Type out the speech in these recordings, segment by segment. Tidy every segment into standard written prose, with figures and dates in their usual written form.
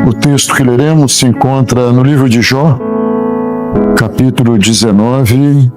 O texto que leremos se encontra no livro de Jó, capítulo 19.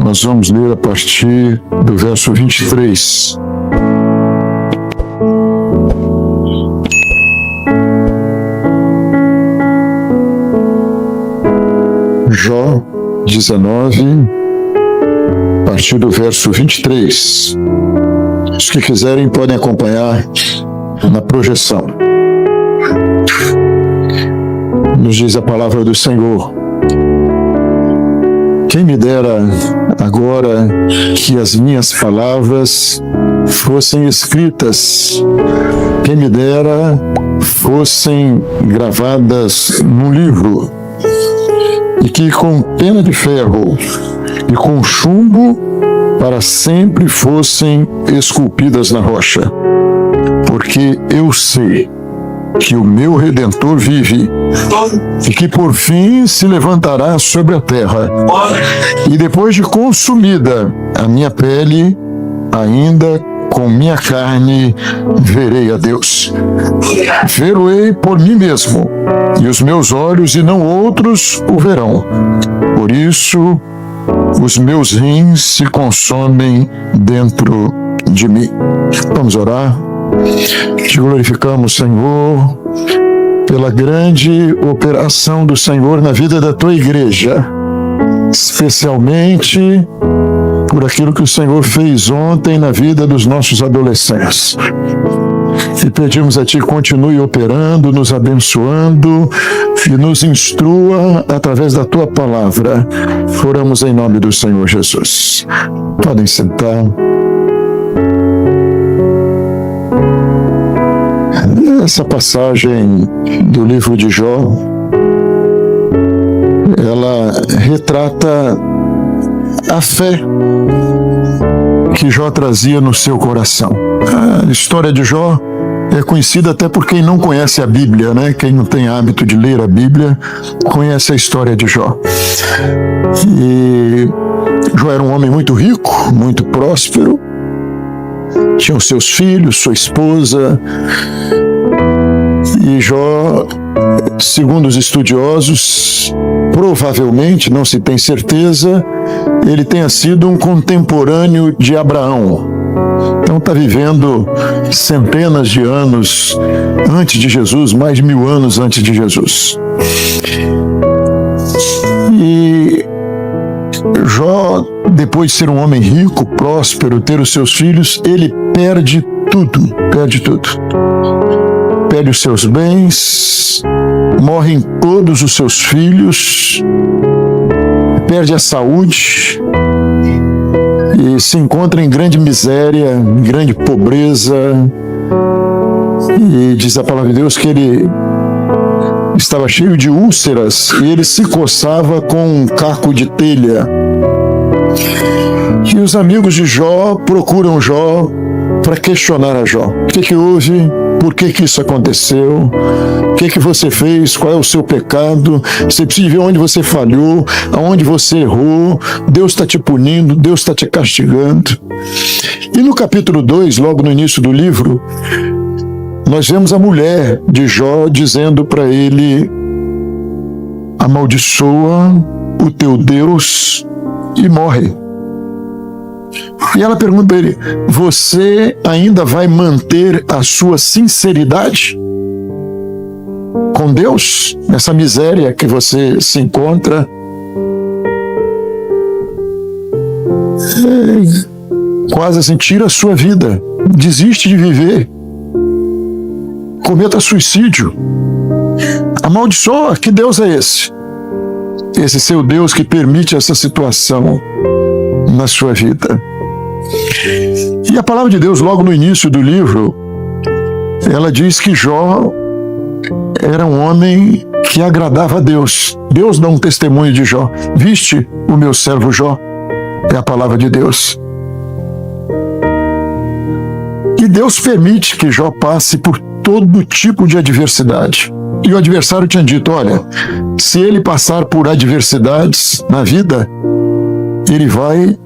Nós vamos ler a partir do verso 23. Jó 19, a partir do verso 23. Os que quiserem podem acompanhar na projeção. Nos diz a palavra do Senhor: quem me dera agora que as minhas palavras fossem escritas, quem me dera fossem gravadas num livro, e que com pena de ferro e com chumbo para sempre fossem esculpidas na rocha. Porque eu sei que o meu Redentor vive e que por fim se levantará sobre a terra. E depois de consumida a minha pele, ainda com minha carne verei a Deus. Ver-o-ei por mim mesmo, e os meus olhos e não outros o verão. Por isso os meus rins se consomem dentro de mim. Vamos orar. Te glorificamos, Senhor, pela grande operação do Senhor na vida da tua igreja, especialmente por aquilo que o Senhor fez ontem na vida dos nossos adolescentes. E pedimos a Ti, continue operando, nos abençoando e nos instrua através da Tua palavra. Oramos em nome do Senhor Jesus. Podem sentar. Essa passagem do livro de Jó, ela retrata a fé que Jó trazia no seu coração. A história de Jó é conhecida até por quem não conhece a Bíblia, né? Quem não tem hábito de ler a Bíblia conhece a história de Jó. E Jó era um homem muito rico, muito próspero, tinha os seus filhos, sua esposa. E Jó, segundo os estudiosos, provavelmente, não se tem certeza, ele tenha sido um contemporâneo de Abraão. Então está vivendo centenas de anos antes de Jesus, mais de 1000 anos antes de Jesus. E Jó, depois de ser um homem rico, próspero, ter os seus filhos, ele perde tudo. Perde os seus bens, morrem todos os seus filhos, perde a saúde e se encontra em grande miséria, em grande pobreza. E diz a palavra de Deus que ele estava cheio de úlceras e ele se coçava com um caco de telha. E os amigos de Jó procuram Jó para questionar a Jó. O que houve? Por que isso aconteceu? O que você fez? Qual é o seu pecado? Você precisa ver onde você falhou, aonde você errou. Deus está te punindo, Deus está te castigando. E no capítulo 2, logo no início do livro, nós vemos a mulher de Jó dizendo para ele: amaldiçoa o teu Deus e morre. E ela pergunta a ele: você ainda vai manter a sua sinceridade com Deus nessa miséria que você se encontra? Quase assim, tira a sua vida, desiste de viver, cometa suicídio, amaldiçoa. Que Deus é esse? Esse seu Deus que permite essa situação na sua vida. E a palavra de Deus, logo no início do livro, ela diz que Jó era um homem que agradava a Deus. Deus dá um testemunho de Jó. Viste o meu servo Jó? É a palavra de Deus. E Deus permite que Jó passe por todo tipo de adversidade. E o adversário tinha dito: olha, se ele passar por adversidades na vida, ele vai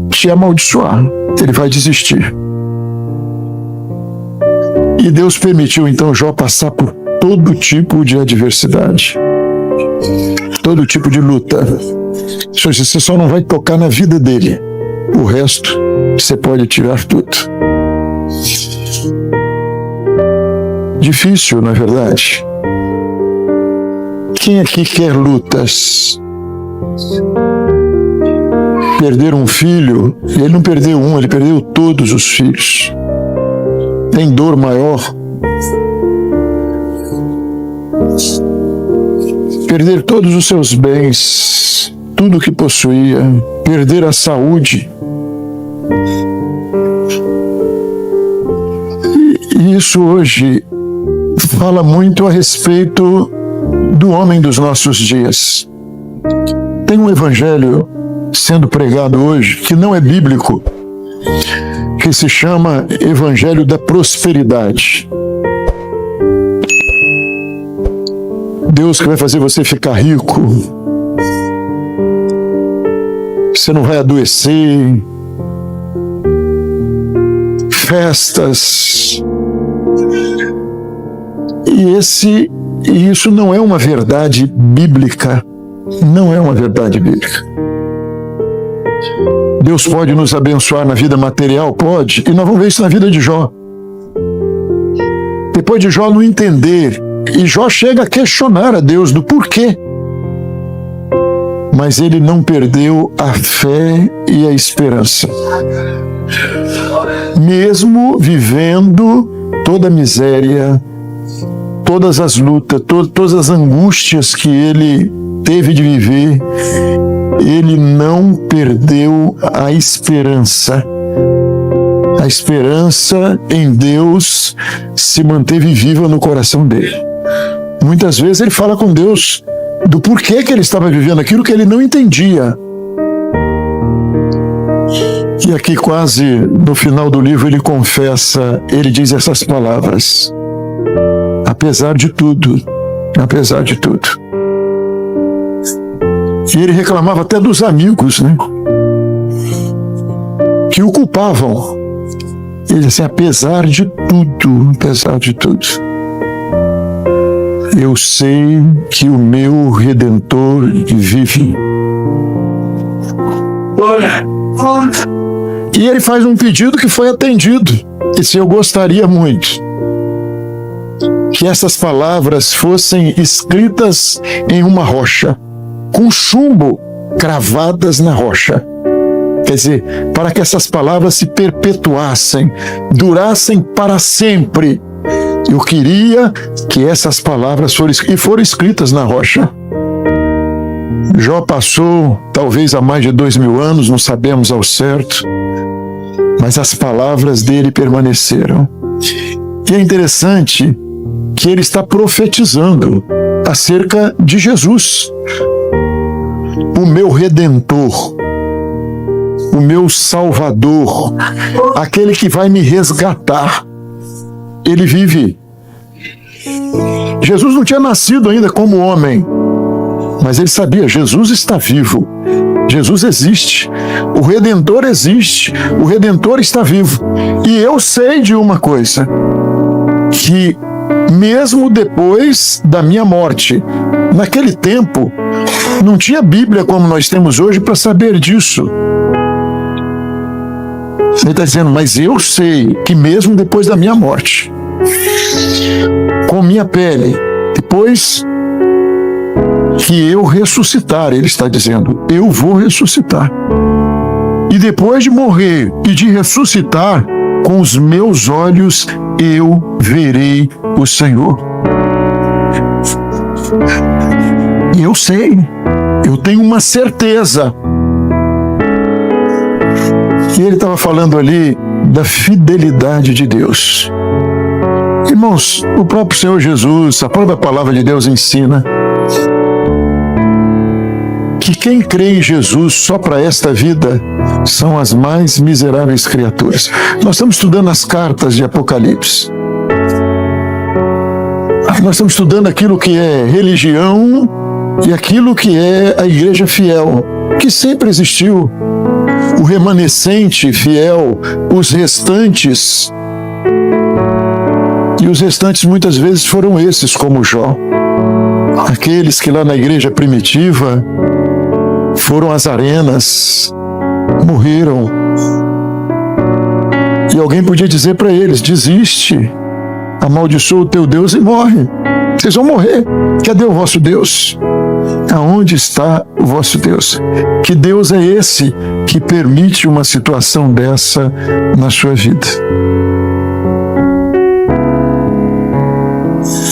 te amaldiçoar, ele vai desistir. E Deus permitiu então Jó passar por todo tipo de adversidade, todo tipo de luta. Você só não vai tocar na vida dele, o resto você pode tirar tudo. Difícil, não é verdade? Quem aqui quer lutas? Perder um filho, ele não perdeu um, ele perdeu todos os filhos. Tem dor maior? Perder todos os seus bens, tudo que possuía, perder a saúde. E isso hoje fala muito a respeito do homem dos nossos dias. Tem um evangelho sendo pregado hoje que não é bíblico, que se chama Evangelho da Prosperidade. Deus que vai fazer você ficar rico, você não vai adoecer, festas. E isso não é uma verdade bíblica. Não é uma verdade bíblica. Deus pode nos abençoar na vida material? Pode. E nós vamos ver isso na vida de Jó. Depois de Jó não entender, e Jó chega a questionar a Deus do porquê. Mas ele não perdeu a fé e a esperança. Mesmo vivendo toda a miséria, todas as lutas, todas as angústias que ele teve de viver, ele não perdeu a esperança. A esperança em Deus se manteve viva no coração dele. Muitas vezes ele fala com Deus do porquê que ele estava vivendo aquilo que ele não entendia. E aqui quase no final do livro ele confessa, ele diz essas palavras: apesar de tudo, apesar de tudo. E ele reclamava até dos amigos, né? Que o culpavam. Ele disse assim, apesar de tudo, eu sei que o meu Redentor vive. E ele faz um pedido que foi atendido. E se eu gostaria muito que essas palavras fossem escritas em uma rocha, com chumbo cravadas na rocha. Quer dizer, para que essas palavras se perpetuassem, durassem para sempre. Eu queria que essas palavras foram escritas na rocha. Jó passou talvez há mais de 2000 anos, não sabemos ao certo, mas as palavras dele permaneceram. E é interessante que ele está profetizando acerca de Jesus, o meu Redentor, o meu Salvador, aquele que vai me resgatar. Ele vive. Jesus não tinha nascido ainda como homem, mas ele sabia, Jesus está vivo, Jesus existe, o Redentor existe, o Redentor está vivo. E eu sei de uma coisa, que mesmo depois da minha morte, naquele tempo, não tinha Bíblia como nós temos hoje para saber disso. Ele está dizendo, mas eu sei que mesmo depois da minha morte, com minha pele, depois que eu ressuscitar, ele está dizendo, eu vou ressuscitar. E depois de morrer e de ressuscitar, com os meus olhos eu verei o Senhor. E eu sei, eu tenho uma certeza. E ele estava falando ali da fidelidade de Deus. Irmãos, o próprio Senhor Jesus, a própria palavra de Deus ensina que quem crê em Jesus só para esta vida são as mais miseráveis criaturas. Nós estamos estudando as cartas de Apocalipse. Nós estamos estudando aquilo que é religião e aquilo que é a igreja fiel, que sempre existiu. O remanescente fiel, os restantes. E os restantes muitas vezes foram esses, como Jó. Aqueles que lá na igreja primitiva foram às arenas, morreram. E alguém podia dizer para eles: desiste, amaldiçoa o teu Deus e morre. Vocês vão morrer. Cadê o vosso Deus? Aonde está o vosso Deus? Que Deus é esse que permite uma situação dessa na sua vida?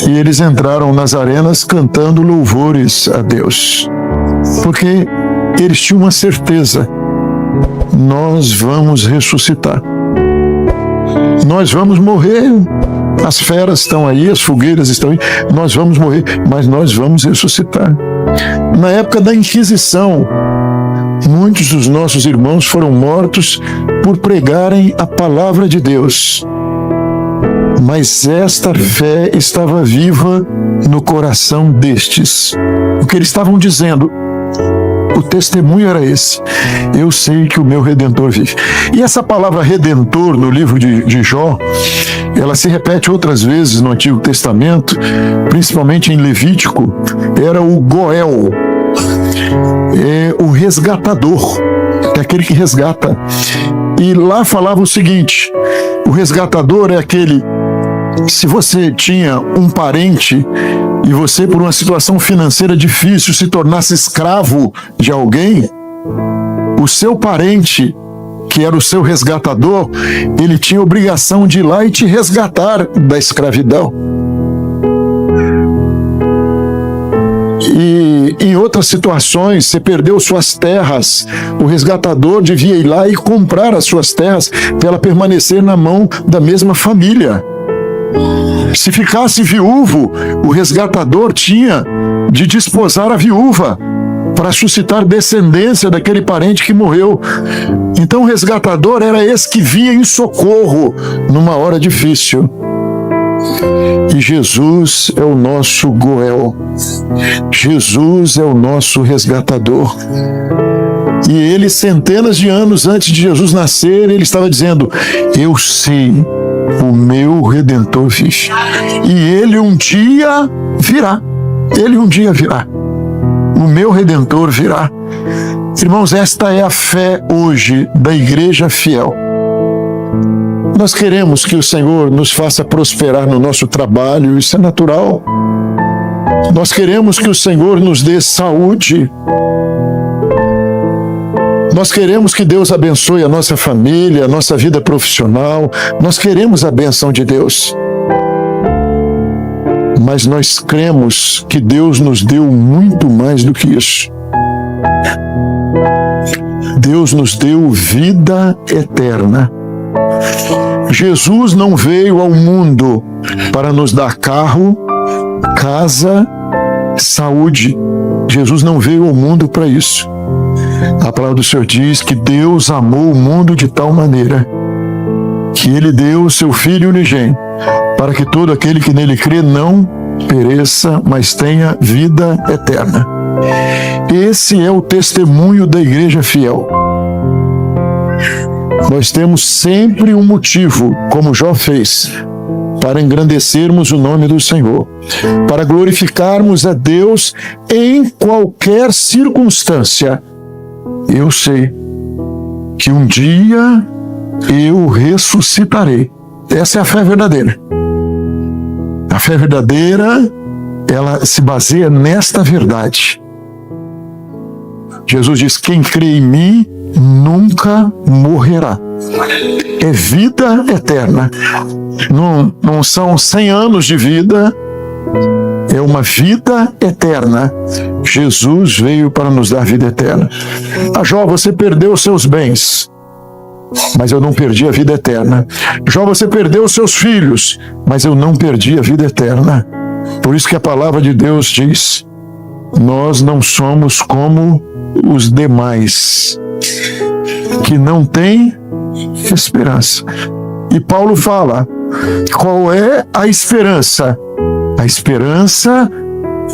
E eles entraram nas arenas cantando louvores a Deus, porque eles tinham uma certeza: nós vamos ressuscitar, nós vamos morrer. As feras estão aí, as fogueiras estão aí, nós vamos morrer, mas nós vamos ressuscitar. Na época da Inquisição, muitos dos nossos irmãos foram mortos por pregarem a palavra de Deus. Mas esta fé estava viva no coração destes. O que eles estavam dizendo, o testemunho era esse: eu sei que o meu Redentor vive. E essa palavra Redentor no livro de Jó, ela se repete outras vezes no Antigo Testamento, principalmente em Levítico. Era o Goel, o resgatador, é aquele que resgata. E lá falava o seguinte: o resgatador é aquele, se você tinha um parente e você, por uma situação financeira difícil, se tornasse escravo de alguém, o seu parente, que era o seu resgatador, ele tinha obrigação de ir lá e te resgatar da escravidão. E em outras situações, você perdeu suas terras, o resgatador devia ir lá e comprar as suas terras para ela permanecer na mão da mesma família. Se ficasse viúvo, o resgatador tinha de desposar a viúva para suscitar descendência daquele parente que morreu. Então o resgatador era esse que vinha em socorro numa hora difícil. E Jesus é o nosso Goel. Jesus é o nosso resgatador. E ele, centenas de anos antes de Jesus nascer, ele estava dizendo: eu sei, o meu Redentor vive. E ele um dia virá. Ele um dia virá. O meu Redentor virá. Irmãos, esta é a fé hoje da igreja fiel. Nós queremos que o Senhor nos faça prosperar no nosso trabalho, isso é natural. Nós queremos que o Senhor nos dê saúde. Nós queremos que Deus abençoe a nossa família, a nossa vida profissional. Nós queremos a bênção de Deus. Mas nós cremos que Deus nos deu muito mais do que isso. Deus nos deu vida eterna. Jesus não veio ao mundo para nos dar carro, casa, saúde. Jesus não veio ao mundo para isso. A palavra do Senhor diz que Deus amou o mundo de tal maneira que Ele deu o seu Filho unigênito, para que todo aquele que nele crê não pereça, mas tenha vida eterna. Esse é o testemunho da igreja fiel. Nós temos sempre um motivo, como Jó fez, para engrandecermos o nome do Senhor, para glorificarmos a Deus em qualquer circunstância. Eu sei que um dia eu ressuscitarei. Essa é a fé verdadeira. A fé verdadeira, ela se baseia nesta verdade. Jesus diz: quem crê em mim nunca morrerá. É vida eterna. Não são 100 anos de vida, é uma vida eterna. Jesus veio para nos dar vida eterna. Jó, você perdeu os seus bens, mas eu não perdi a vida eterna. Jó, você perdeu os seus filhos, mas eu não perdi a vida eterna. Por isso que a palavra de Deus diz: nós não somos como os demais, que não têm esperança. E Paulo fala: qual é a esperança? A esperança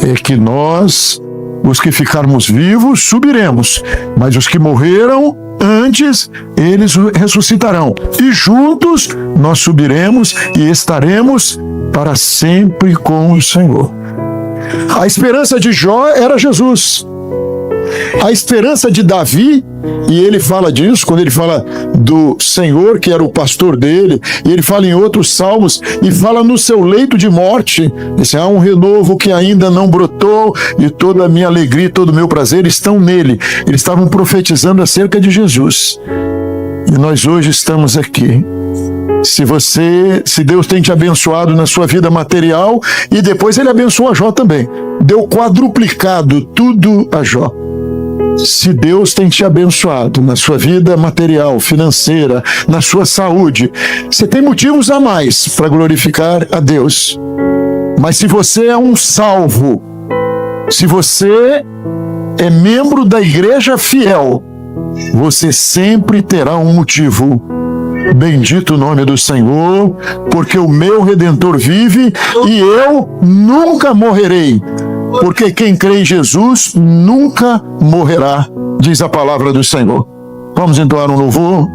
é que nós, os que ficarmos vivos, subiremos, mas os que morreram antes eles ressuscitarão. E juntos nós subiremos e estaremos para sempre com o Senhor. A esperança de Jó era Jesus. A esperança de Davi, e ele fala disso quando ele fala do Senhor, que era o pastor dele, e ele fala em outros salmos, e fala no seu leito de morte, diz, há um renovo que ainda não brotou, e toda a minha alegria e todo o meu prazer estão nele. Eles estavam profetizando acerca de Jesus. E nós hoje estamos aqui. Se Deus tem te abençoado na sua vida material, e depois ele abençoou a Jó também, deu quadruplicado tudo a Jó. Se Deus tem te abençoado na sua vida material, financeira, na sua saúde, você tem motivos a mais para glorificar a Deus. Mas se você é um salvo, se você é membro da igreja fiel, você sempre terá um motivo. Bendito o nome do Senhor, porque o meu Redentor vive e eu nunca morrerei. Porque quem crê em Jesus nunca morrerá, diz a palavra do Senhor. Vamos entoar um louvor?